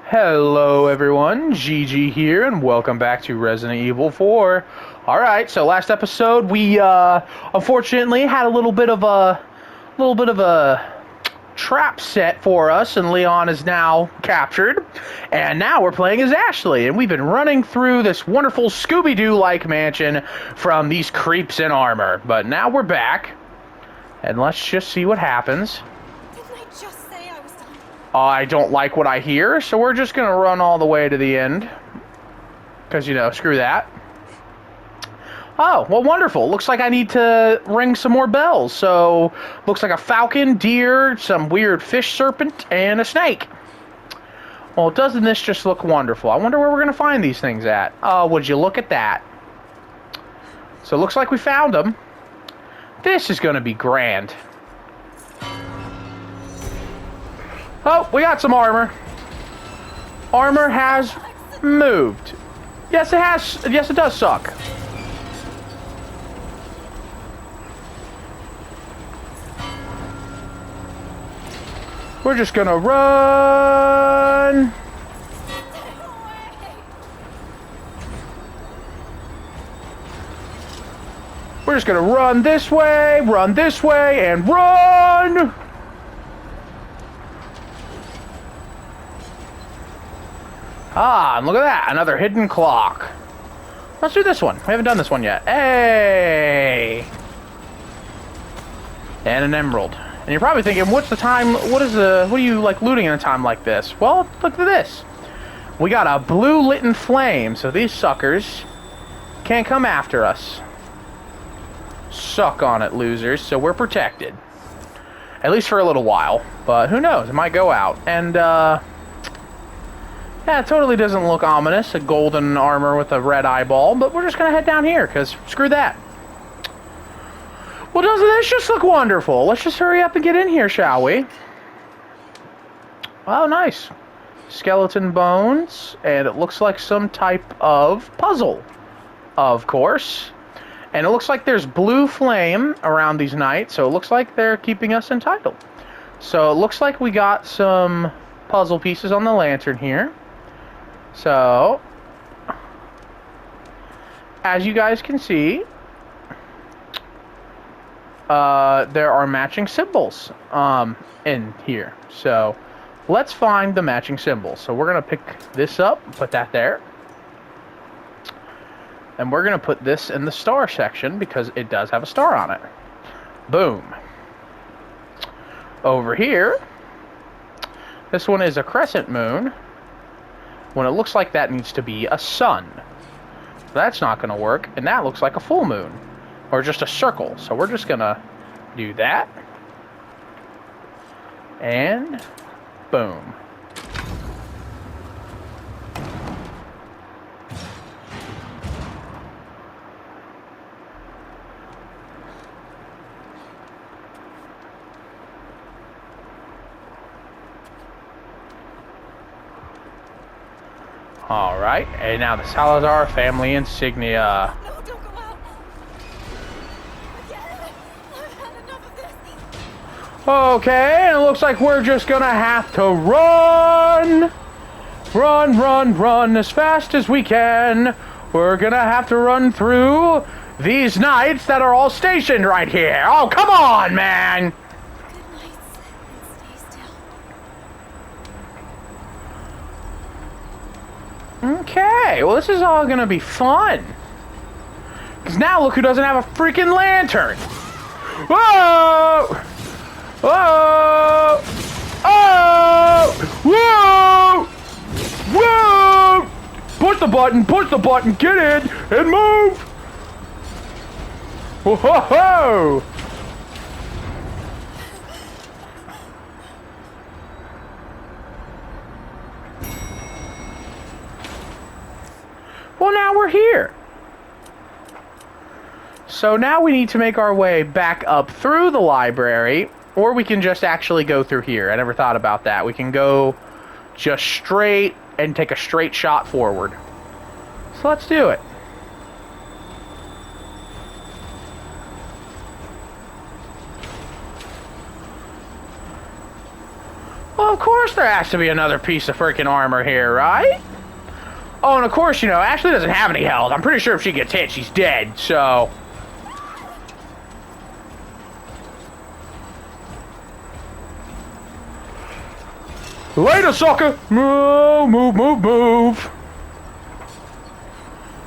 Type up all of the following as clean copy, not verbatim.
Hello everyone, GG here, and welcome back to Resident Evil 4. Alright, so last episode we unfortunately had a little bit of a trap set for us, and Leon is now captured. And now we're playing as Ashley, and we've been running through this wonderful Scooby-Doo-like mansion from these creeps in armor. But now we're back, and let's just see what happens. I don't like what I hear, so we're just going to run all the way to the end. Because, you know, screw that. Oh, well, wonderful. Looks like I need to ring some more bells. So, looks like a falcon, deer, some weird fish serpent, and a snake. Well, doesn't this just look wonderful? I wonder where we're going to find these things at. Oh, would you look at that? So, it looks like we found them. This is going to be grand. Oh, we got some armor. Armor has moved. Yes, it has. Yes, it does suck. We're just gonna run. We're just gonna run this way, and run! Ah, and look at that, another hidden clock. Let's do this one. We haven't done this one yet. Hey! And an emerald. And you're probably thinking, what's the time, what are you, like, looting in a time like this? Well, look at this. We got a blue lit flame, so these suckers can't come after us. Suck on it, losers, so we're protected. At least for a little while. But who knows, it might go out. And, yeah, it totally doesn't look ominous, a golden armor with a red eyeball, but we're just going to head down here, because screw that. Well, doesn't this just look wonderful? Let's just hurry up and get in here, shall we? Oh, nice. Skeleton bones, and it looks like some type of puzzle, of course. And it looks like there's blue flame around these knights, so it looks like they're keeping us entitled. So it looks like we got some puzzle pieces on the lantern here. So, as you guys can see, there are matching symbols in here. So, let's find the matching symbols. So, we're going to pick this up, put that there. And we're going to put this in the star section because it does have a star on it. Boom. Over here, this one is a crescent moon. When it looks like that needs to be a sun. That's not going to work, and that looks like a full moon. Or just a circle. So we're just going to do that. And boom. Alright, and now the Salazar family insignia. No, don't go out. I've had enough of this. Okay, and it looks like we're just gonna have to run! Run as fast as we can. We're gonna have to run through these knights that are all stationed right here. Oh, come on, man! Good nights, and stay still. Okay, well this is all gonna be fun. Because now look who doesn't have a freaking lantern. Whoa! Whoa! Oh! Whoa! Whoa! Push the button, get in, and move! Whoa! Well, now we're here. So now we need to make our way back up through the library, or we can just actually go through here. I never thought about that. We can go just straight and take a straight shot forward. So let's do it. Well, of course there has to be another piece of freaking armor here, right? Oh, and of course, you know, Ashley doesn't have any health. I'm pretty sure if she gets hit, she's dead, so... Later, sucker! Move, move, move, move!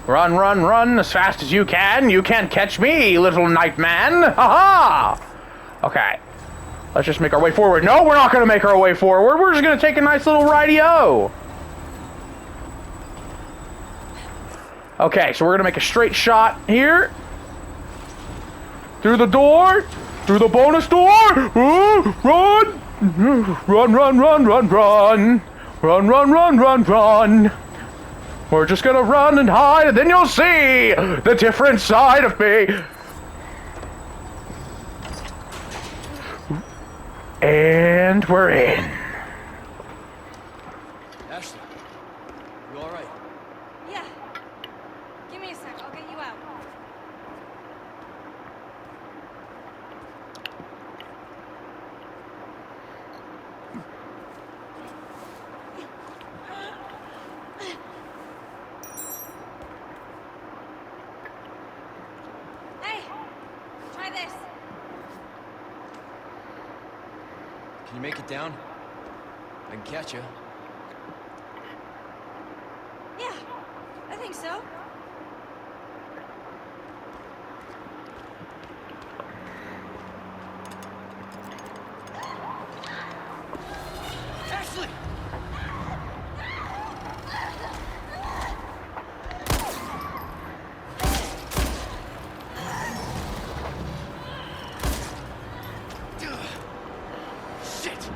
Run, run, run as fast as you can. You can't catch me, little nightman. Ha-ha! Okay. Let's just make our way forward. No, we're not going to make our way forward. We're just going to take a nice little ridey-o. Okay, so we're going to make a straight shot here. Through the door. Through the bonus door. Run! Run, run, run, run, run. Run, run, run, run, run. We're just gonna run and hide, and then you'll see the different side of me. And we're in. Ashley, you all right? Yeah. Give me a sec. I'll get you out. Hey, try this. Can you make it down? I can catch you. Yeah, I think so. Ashley! Shit!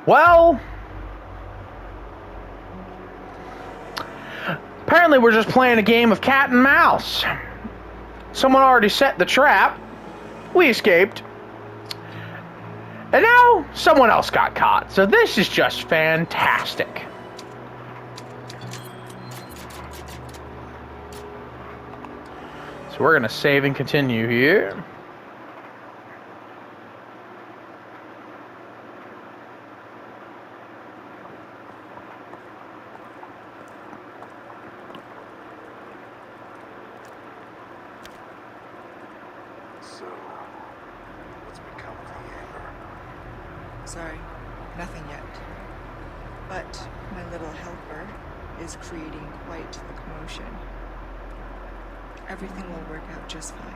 Well, apparently we're just playing a game of cat and mouse. Someone already set the trap. We escaped. And now someone else got caught. So this is just fantastic. So we're going to save and continue here. So, what's become of the Amber? Sorry, nothing yet. But my little helper is creating quite the commotion. Everything will work out just fine.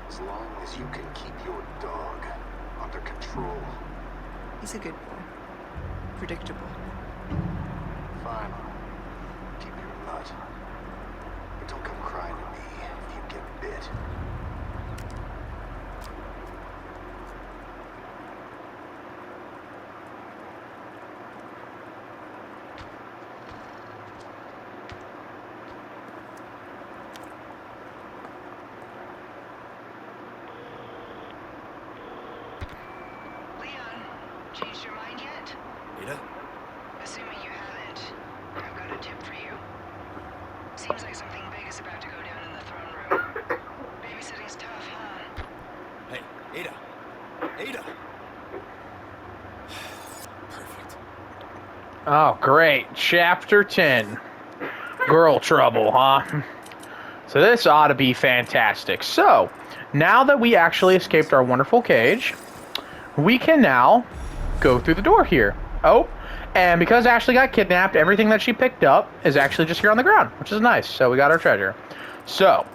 As long as you can keep your dog under control. He's a good boy. Predictable. Fine. Keep your nut. But don't come crying to me if you get bit. Leon, changed your mind yet? Ada? Assuming you haven't, I've got a tip for you. Seems like something big is about to go down in the throne room. Babysitting's tough, huh? Hey, Ada! Ada! Perfect. Oh, great. Chapter 10. Girl trouble, huh? So this ought to be fantastic. So, now that we actually escaped our wonderful cage, we can now go through the door here. Oh, and because Ashley got kidnapped, everything that she picked up is actually just here on the ground, which is nice. So we got our treasure. So,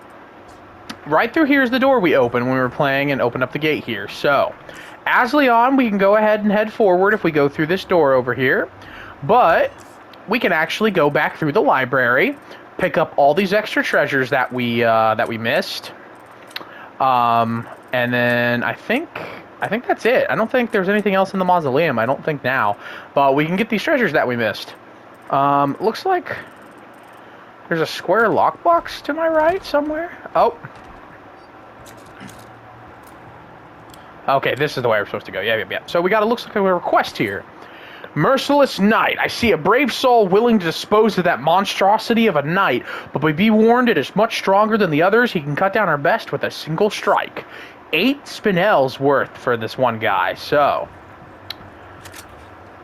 right through here is the door we opened when we were playing and opened up the gate here. So, as Leon, we can go ahead and head forward if we go through this door over here. But we can actually go back through the library, pick up all these extra treasures that we missed. And then I think that's it. I don't think there's anything else in the mausoleum. I don't think now. But we can get these treasures that we missed. Looks like there's a square lockbox to my right somewhere. Oh. Okay, this is the way we're supposed to go. Yeah. So we got, it looks like a request here. Merciless knight, I see a brave soul willing to dispose of that monstrosity of a knight, but be warned it is much stronger than the others. He can cut down our best with a single strike. 8 spinels worth for this one guy. So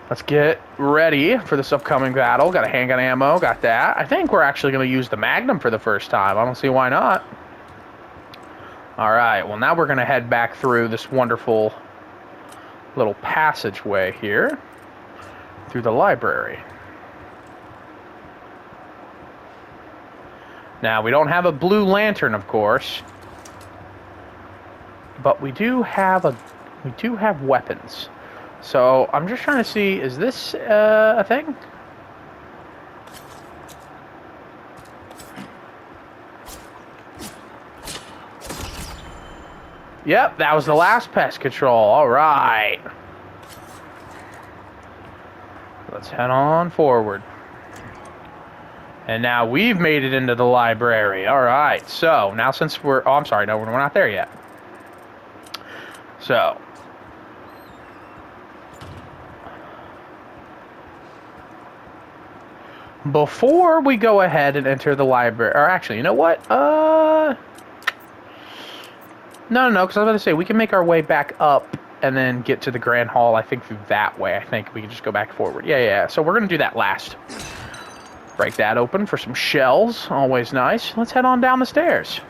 let's get ready for this upcoming battle. Got a handgun ammo, got that. I think we're actually going to use the Magnum for the first time. I don't see why not. Alright, well now we're going to head back through this wonderful little passageway here. Through the library. Now, we don't have a blue lantern, of course. But we do have weapons. So, I'm just trying to see, is this a thing? Yep, that was the last pest control. All right. Let's head on forward. And now we've made it into the library. All right. So, now since we're... Oh, I'm sorry. No, we're not there yet. So. Before we go ahead and enter the library... Or actually, you know what? No, because I was about to say, we can make our way back up and then get to the Grand Hall, I think, through that way. I think we can just go back forward. Yeah. So we're going to do that last. Break that open for some shells. Always nice. Let's head on down the stairs.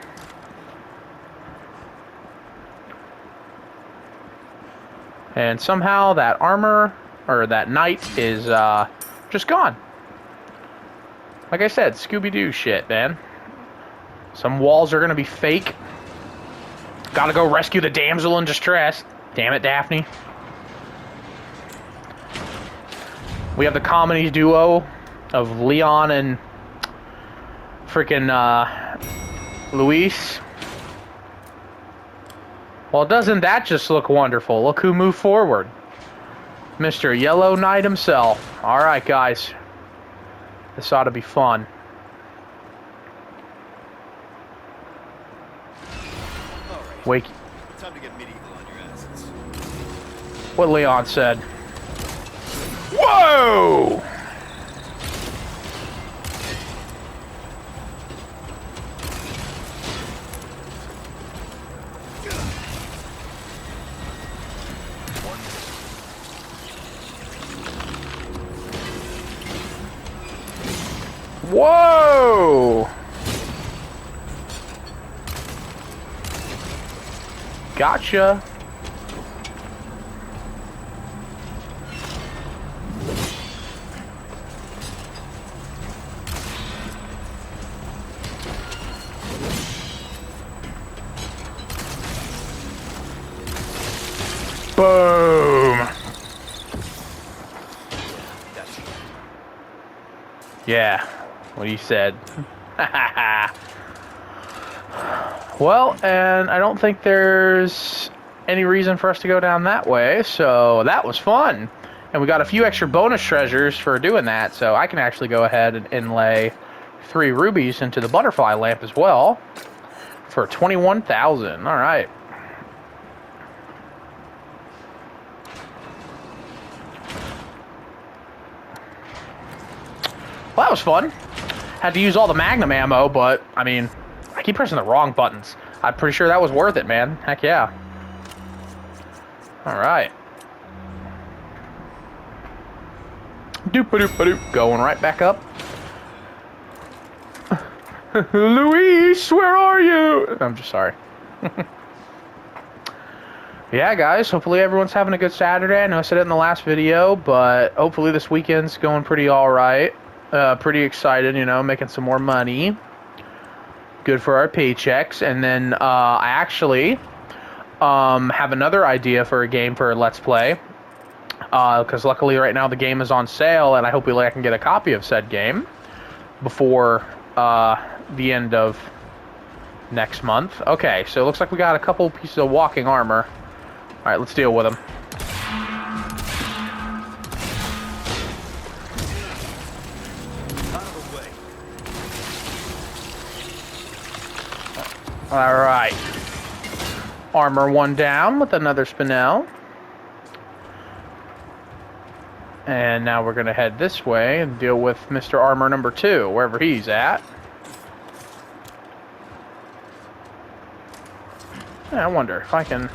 And somehow that armor, or that knight, is just gone. Like I said, Scooby-Doo shit, man. Some walls are going to be fake. Gotta go rescue the damsel in distress. Damn it, Daphne. We have the comedy duo of Leon and freaking Luis. Well, doesn't that just look wonderful? Look who moved forward. Mr. Yellow Knight himself. Alright, guys. This ought to be fun. Wake. Time to get medieval on your asses. What Leon said. Whoa! Whoa! Gotcha. Boom. Yeah, what he said. Well, and I don't think there's any reason for us to go down that way, so that was fun. And we got a few extra bonus treasures for doing that, so I can actually go ahead and inlay 3 rubies into the butterfly lamp as well for 21,000. All right. Well, that was fun. Had to use all the Magnum ammo, but, I mean, I keep pressing the wrong buttons. I'm pretty sure that was worth it, man. Heck yeah. Alright. Doop-a-doop-a-doop. Going right back up. Luis, where are you? I'm just sorry. Yeah, guys, hopefully everyone's having a good Saturday. I know I said it in the last video, but hopefully this weekend's going pretty alright. Pretty excited, you know, making some more money. Good for our paychecks. And then I actually have another idea for a game for a Let's Play. Because luckily right now the game is on sale, and I hope I can get a copy of said game before the end of next month. Okay, so it looks like we got a couple pieces of walking armor. Alright, let's deal with them. Alright. Armor 1 down with another spinel. And now we're going to head this way and deal with Mr. Armor number 2, wherever he's at. Yeah, I wonder if I can...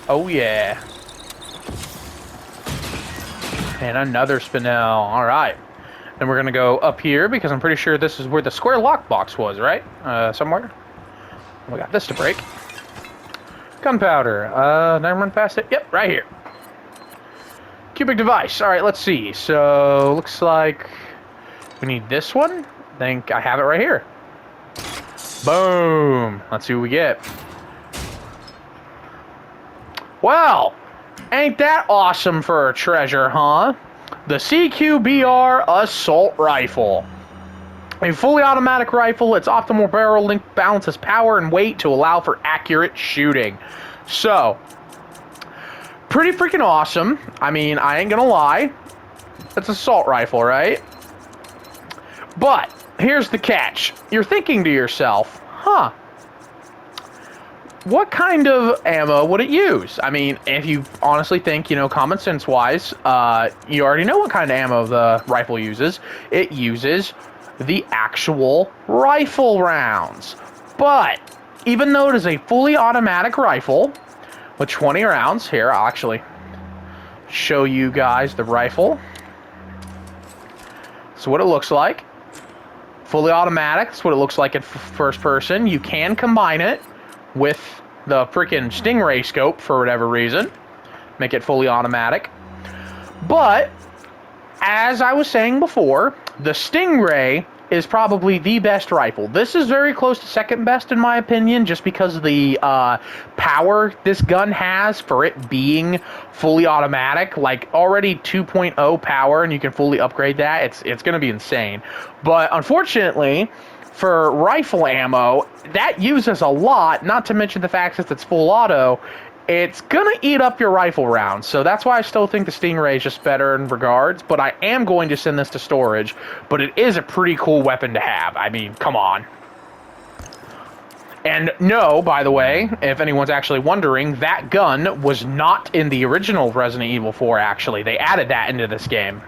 Oh, yeah. And another spinel. All right. Then we're going to go up here because I'm pretty sure this is where the square lockbox was, right? Somewhere. We got this to break. Gunpowder. Never run past it. Yep, right here. Cubic device. All right, let's see. So, looks like we need this one. I think I have it right here. Boom. Let's see what we get. Well, ain't that awesome for a treasure, huh? The CQBR Assault Rifle. A fully automatic rifle, its optimal barrel length balances power and weight to allow for accurate shooting. So, pretty freaking awesome. I mean, I ain't gonna lie. It's an assault rifle, right? But, here's the catch. You're thinking to yourself, huh, what kind of ammo would it use? I mean, if you honestly think, you know, common sense wise, you already know what kind of ammo the rifle uses. It uses the actual rifle rounds. But, even though it is a fully automatic rifle with 20 rounds, here, I'll actually show you guys the rifle. So what it looks like. Fully automatic, that's what it looks like in first person. You can combine it with the freaking Stingray scope for whatever reason. Make it fully automatic. But, as I was saying before, the Stingray is probably the best rifle. This is very close to second best in my opinion, just because of the power this gun has for it being fully automatic. Like, already 2.0 power, and you can fully upgrade that. It's going to be insane. But, unfortunately, for rifle ammo, that uses a lot, not to mention the fact that it's full auto, it's gonna eat up your rifle rounds. So that's why I still think the Stingray is just better in regards, but I am going to send this to storage, but it is a pretty cool weapon to have. I mean, come on. And no, by the way, if anyone's actually wondering, that gun was not in the original Resident Evil 4, actually. They added that into this game.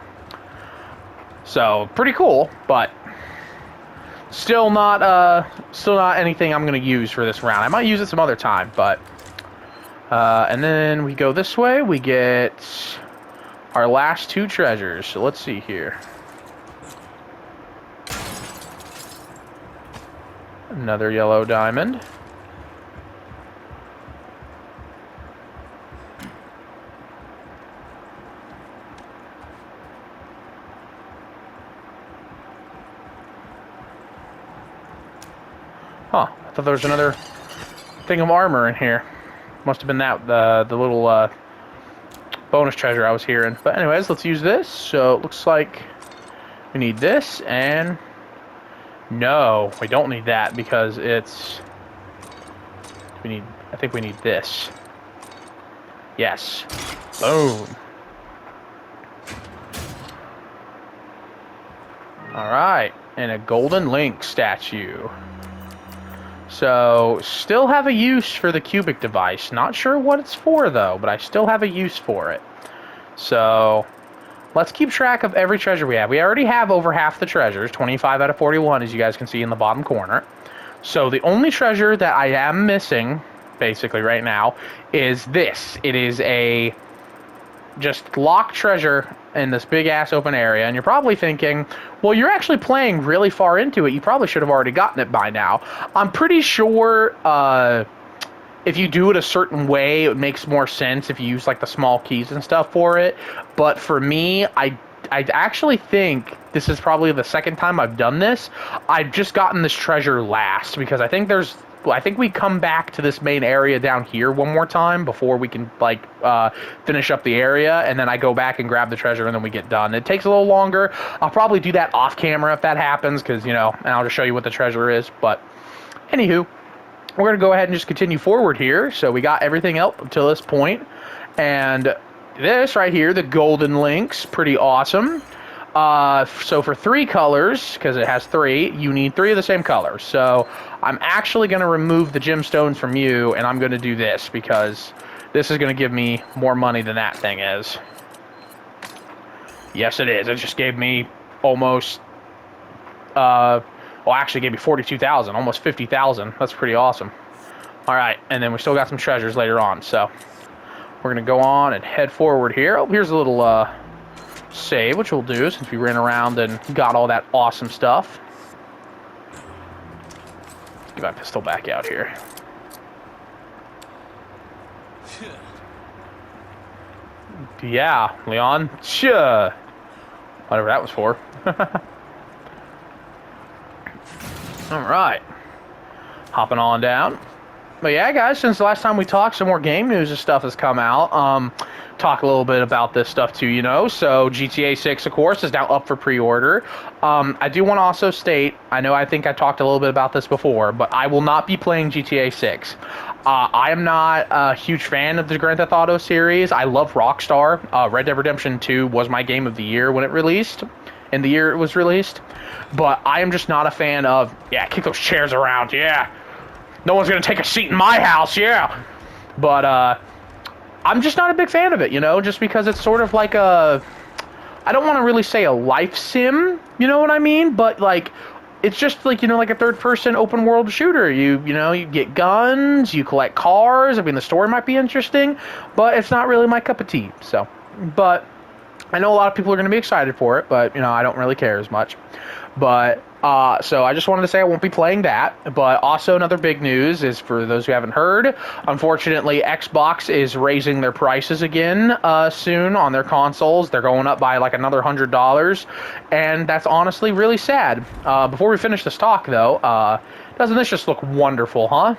So, pretty cool, but still not anything I'm going to use for this round. I might use it some other time, but... and then we go this way. We get our last two treasures. So let's see here. Another yellow diamond. Huh. I thought there was another thing of armor in here. Must have been that, the little bonus treasure I was hearing. But anyways, let's use this. So it looks like we need this, and no, we don't need that because it's... I think we need this. Yes. Boom. Alright, and a golden link statue. So, still have a use for the cubic device. Not sure what it's for, though, but I still have a use for it. So, let's keep track of every treasure we have. We already have over half the treasures, 25 out of 41, as you guys can see in the bottom corner. So, the only treasure that I am missing, basically right now, is this. It is a just locked treasure in this big-ass open area, and you're probably thinking, well, you're actually playing really far into it. You probably should have already gotten it by now. I'm pretty sure if you do it a certain way, it makes more sense if you use, like, the small keys and stuff for it. But for me, I actually think this is probably the second time I've done this. I've just gotten this treasure last, because I think we come back to this main area down here one more time before we can, like, finish up the area, and then I go back and grab the treasure, and then we get done. It takes a little longer. I'll probably do that off camera if that happens, because, you know, and I'll just show you what the treasure is. But, anywho, we're going to go ahead and just continue forward here. So we got everything up until this point, and this right here, the golden links, pretty awesome. So for 3 colors, because it has 3, you need 3 of the same color. So I'm actually going to remove the gemstones from you, and I'm going to do this, because this is going to give me more money than that thing is. Yes, it is. It just gave me almost, well, actually gave me 42,000, almost 50,000. That's pretty awesome. All right, and then we still got some treasures later on, so we're gonna go on and head forward here. Oh, here's a little save, which we'll do since we ran around and got all that awesome stuff. Get my pistol back out here. Yeah, Leon. Sure. Whatever that was for. All right. Hopping on down. But yeah, guys, since the last time we talked, some more game news and stuff has come out. Talk a little bit about this stuff too, you know. So GTA 6, of course, is now up for pre-order. I do want to also state, I think I talked a little bit about this before, but I will not be playing GTA 6. I am not a huge fan of the Grand Theft Auto series. I love Rockstar. Red Dead Redemption 2 was my game of the year when it released, in the year it was released. But I am just not a fan of, yeah, kick those chairs around, yeah. No one's going to take a seat in my house, yeah. But I'm just not a big fan of it, you know, just because it's sort of like a, I don't want to really say a life sim, you know what I mean? But, like, it's just like, you know, like a third-person open-world shooter. You know, you get guns, you collect cars. I mean, the story might be interesting, but it's not really my cup of tea, so. But I know a lot of people are going to be excited for it, but, you know, I don't really care as much. But, so I just wanted to say I won't be playing that. But also another big news is, for those who haven't heard, unfortunately, Xbox is raising their prices again soon on their consoles. They're going up by like another $100. And that's honestly really sad. Before we finish this talk, though, doesn't this just look wonderful, huh?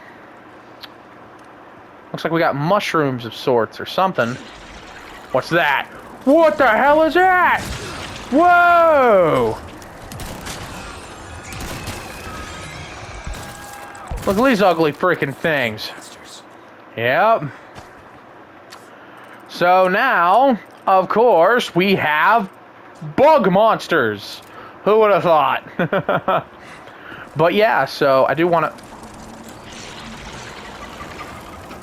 Looks like we got mushrooms of sorts or something. What's that? What the hell is that? Whoa! Look at these ugly freaking things. Yep. So now, of course, we have bug monsters. Who would have thought? But yeah, so I do want to...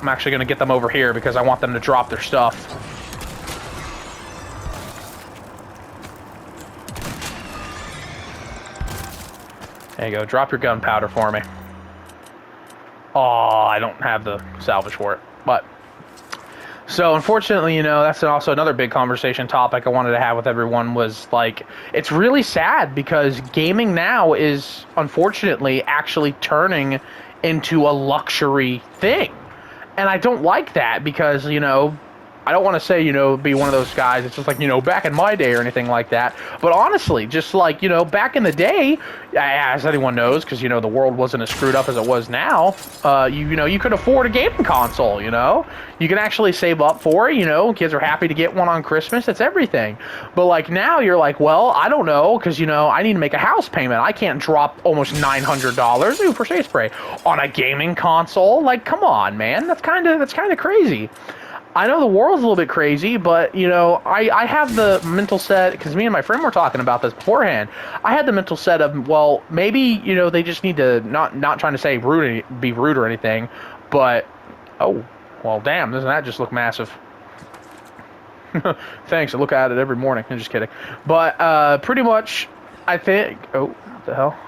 I'm actually going to get them over here because I want them to drop their stuff. There you go. Drop your gunpowder for me. Oh, I don't have the salvage for it. But, so unfortunately, you know, that's also another big conversation topic I wanted to have with everyone was, like, it's really sad because gaming now is, unfortunately, actually turning into a luxury thing. And I don't like that because, you know, I don't want to say, you know, be one of those guys. It's just like, you know, back in my day or anything like that. But honestly, just like, you know, back in the day, as anyone knows, because, you know, the world wasn't as screwed up as it was now, you know, you could afford a gaming console, you know. You can actually save up for it, you know. Kids are happy to get one on Christmas. That's everything. But, like, now you're like, well, I don't know, because, you know, I need to make a house payment. I can't drop almost $900, ooh, for shade spray, on a gaming console. Like, come on, man. That's kind of crazy. I know the world's a little bit crazy, but, you know, I have the mental set, because me and my friend were talking about this beforehand. I had the mental set of, well, maybe, you know, they just need to, not trying to say be rude or anything, but, oh, well, damn, doesn't that just look massive? Thanks, I look at it every morning. I'm just kidding. But, pretty much, I think, oh, what the hell?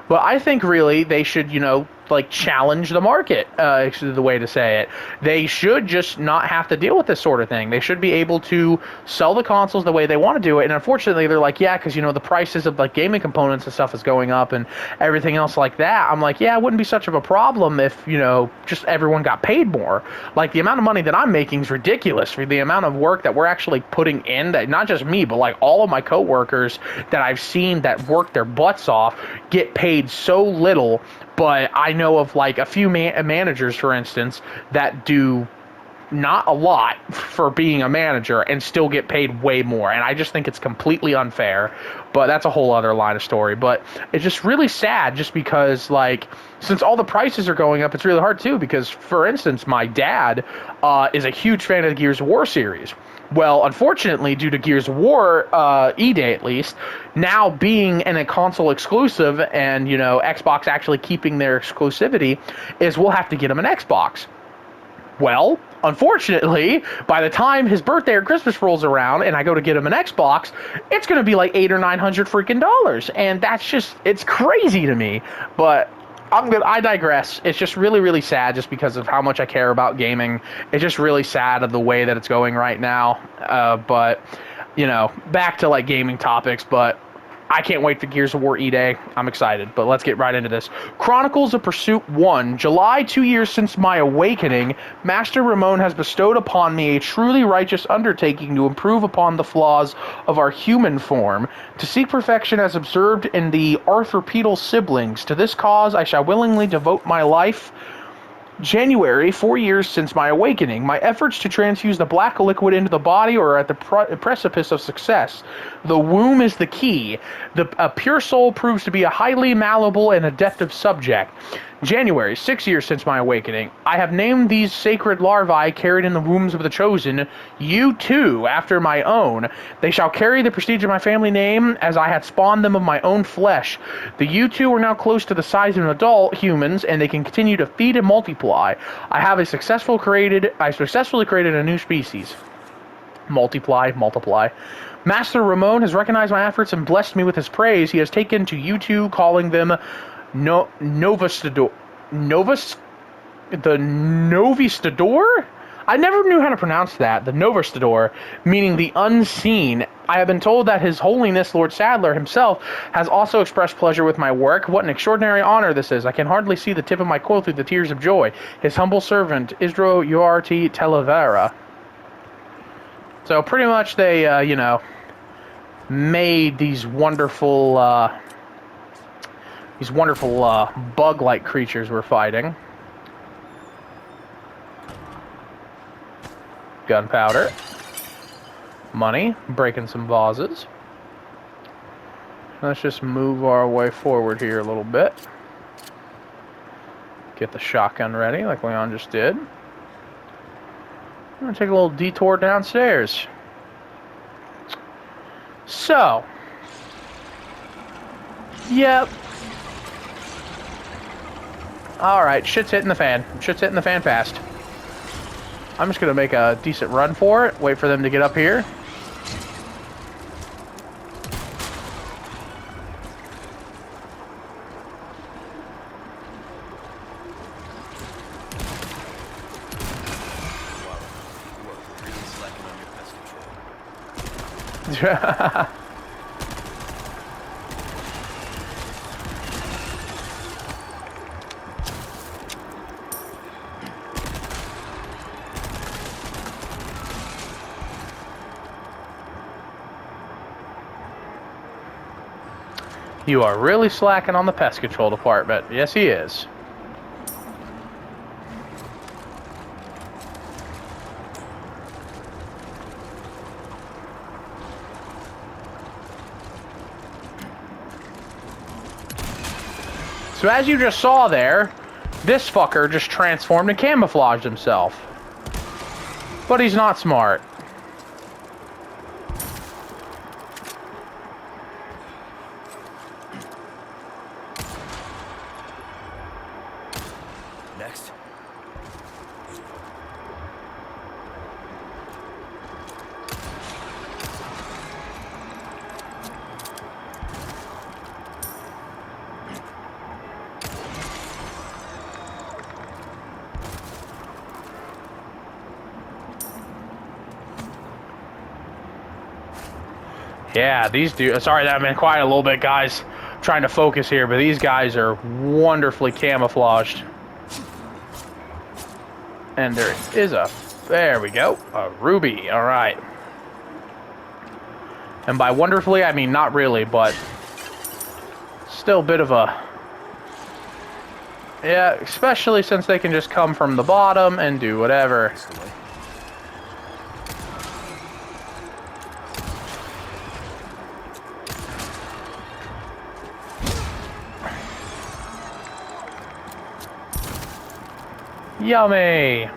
But I think, really, they should, you know, like, challenge the market, is the way to say it. They should just not have to deal with this sort of thing. They should be able to sell the consoles the way they want to do it. And unfortunately, they're like, yeah, because, you know, the prices of, like, gaming components and stuff is going up and everything else like that. I'm like, yeah, it wouldn't be such of a problem if, you know, just everyone got paid more. Like, the amount of money that I'm making is ridiculous for the amount of work that we're actually putting in, that not just me, but, like, all of my coworkers that I've seen that work their butts off get paid so little. But I know of, like, a few managers, for instance, that do not a lot for being a manager and still get paid way more. And I just think it's completely unfair. But that's a whole other line of story. But it's just really sad just because, like, since all the prices are going up, it's really hard, too. Because, for instance, my dad is a huge fan of the Gears of War series. Well, unfortunately, due to Gears of War, E-Day at least, now being in a console exclusive and, you know, Xbox actually keeping their exclusivity, is we'll have to get him an Xbox. Well, unfortunately, by the time his birthday or Christmas rolls around and I go to get him an Xbox, it's going to be like $800 or $900 freaking dollars. And that's just, it's crazy to me. But I digress. It's just really, really sad just because of how much I care about gaming. It's just really sad of the way that it's going right now. But, you know, back to like gaming topics, but I can't wait for Gears of War E-Day. I'm excited, but let's get right into this. Chronicles of Pursuit 1. July, 2 years since my awakening, Master Ramon has bestowed upon me a truly righteous undertaking to improve upon the flaws of our human form, to seek perfection as observed in the arthropedal siblings. To this cause I shall willingly devote my life. January, 4 years since my awakening. My efforts to transfuse the black liquid into the body are at the precipice of success. The womb is the key. A pure soul proves to be a highly malleable and adaptive subject. January, 6 years since my awakening. I have named these sacred larvae carried in the wombs of the chosen, you too, after my own. They shall carry the prestige of my family name, as I had spawned them of my own flesh. The U2 are now close to the size of an adult humans, and they can continue to feed and multiply. I successfully created a new species. Multiply. Master Ramon has recognized my efforts and blessed me with his praise. He has taken to U2, calling them Novistador. The Novistador? I never knew how to pronounce that. The Novistador, meaning the unseen. I have been told that His Holiness Lord Sadler himself has also expressed pleasure with my work. What an extraordinary honor this is. I can hardly see the tip of my quill through the tears of joy. His humble servant, Isdro Uarti Televera. So pretty much they, you know, made these wonderful bug-like creatures we're fighting. Gunpowder. Money. Breaking some vases. Let's just move our way forward here a little bit. Get the shotgun ready like Leon just did. I'm going to take a little detour downstairs. So. Yep. Alright, shit's hitting the fan. Shit's hitting the fan fast. I'm just going to make a decent run for it. Wait for them to get up here. You are really slacking on the pest control department. Yes, he is. So as you just saw there, this fucker just transformed and camouflaged himself. But he's not smart. Next. Yeah, these dudes. Sorry that I've been quiet a little bit, guys. I'm trying to focus here, but these guys are wonderfully camouflaged. And there is there we go, a ruby. All right. And by wonderfully, I mean not really, but still a bit of a, yeah, especially since they can just come from the bottom and do whatever. Yummy!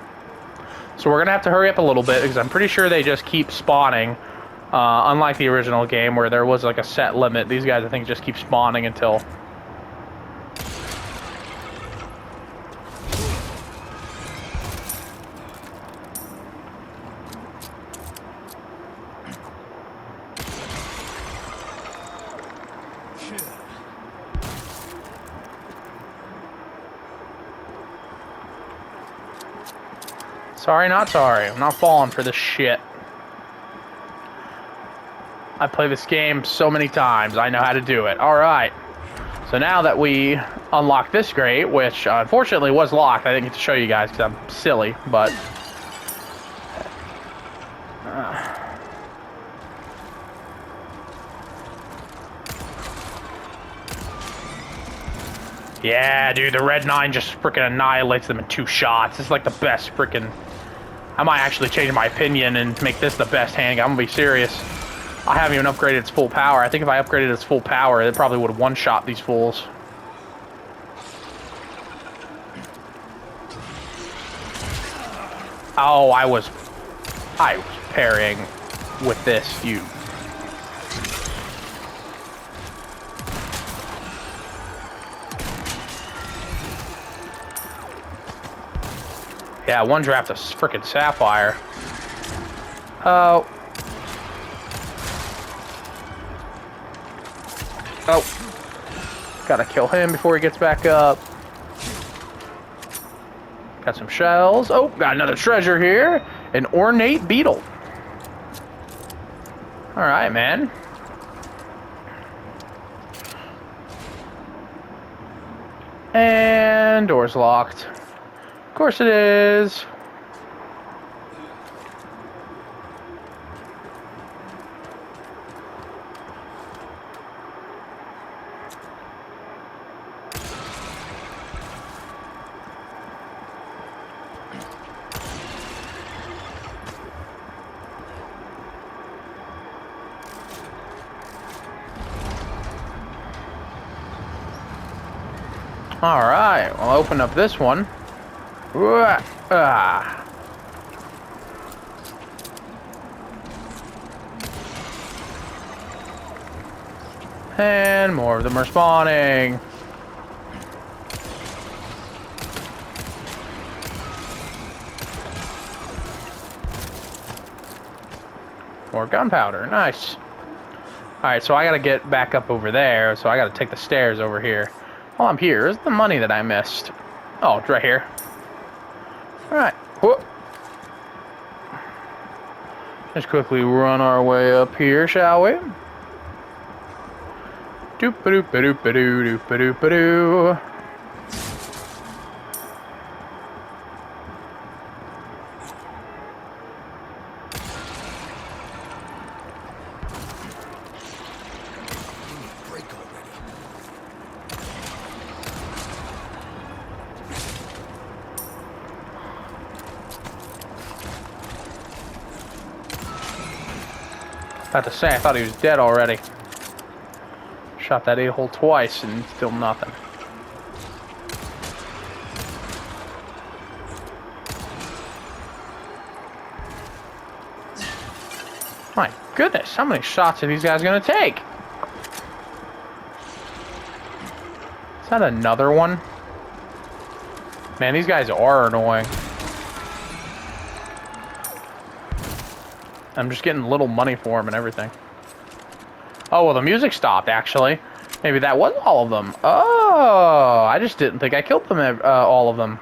So we're gonna have to hurry up a little bit because I'm pretty sure they just keep spawning. Unlike the original game where there was like a set limit, these guys I think just keep spawning until... Sorry, not sorry. I'm not falling for this shit. I play this game so many times. I know how to do it. Alright. So now that we unlock this grate, which unfortunately was locked, I didn't get to show you guys because I'm silly, but... Yeah, dude, the Red 9 just freaking annihilates them in 2 shots. It's like the best freaking... I might actually change my opinion and make this the best handgun. I'm gonna be serious. I haven't even upgraded its full power. I think if I upgraded its full power, it probably would have one-shot these fools. Oh, I was parrying with this, you. Yeah, one draft of frickin' Sapphire. Oh. Oh. Gotta kill him before he gets back up. Got some shells. Oh, got another treasure here. An ornate beetle. Alright, man. And door's locked. Of course it is. Alright, we'll open up this one. And more of them are spawning. More gunpowder, nice. Alright, so I gotta get back up over there, so I gotta take the stairs over here. While I'm here, is the money that I missed? Oh, it's right here. Alright. Whoop. Let's quickly run our way up here, shall we? Doop-a-doop-a-doop-a-doo, doop-a-doop-a-doo. About to say, I thought he was dead already. Shot that a-hole twice and still nothing. My goodness, how many shots are these guys gonna take? Is that another one? Man, these guys are annoying. I'm just getting little money for them and everything. Oh, well, the music stopped, actually. Maybe that was all of them. Oh, I just didn't think I killed them, all of them.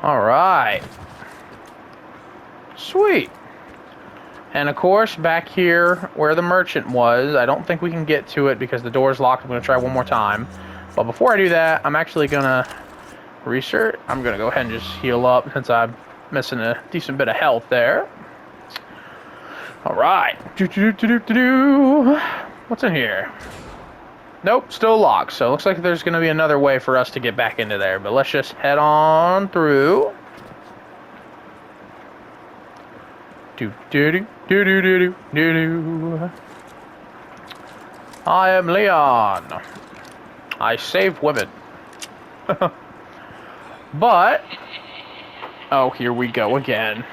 All right. Sweet. And, of course, back here where the merchant was, I don't think we can get to it because the door's locked. I'm going to try one more time. But before I do that, I'm actually going to research. I'm going to go ahead and just heal up since I'm missing a decent bit of health there. All right. What's in here? Nope, still locked. So it looks like there's going to be another way for us to get back into there. But let's just head on through. I am Leon. I save women. But, oh, here we go again.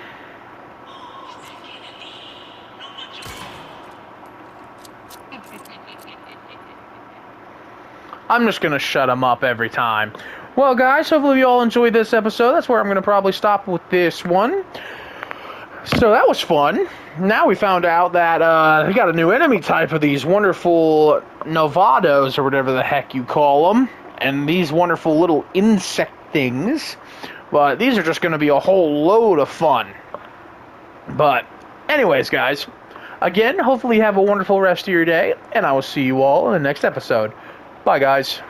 I'm just gonna shut him up every time. Well, guys, hopefully you all enjoyed this episode. That's where I'm going to probably stop with this one. So that was fun. Now we found out that we got a new enemy type of these wonderful novados, or whatever the heck you call them. And these wonderful little insect things. But these are just going to be a whole load of fun. But anyways, guys, again, hopefully you have a wonderful rest of your day. And I will see you all in the next episode. Bye, guys.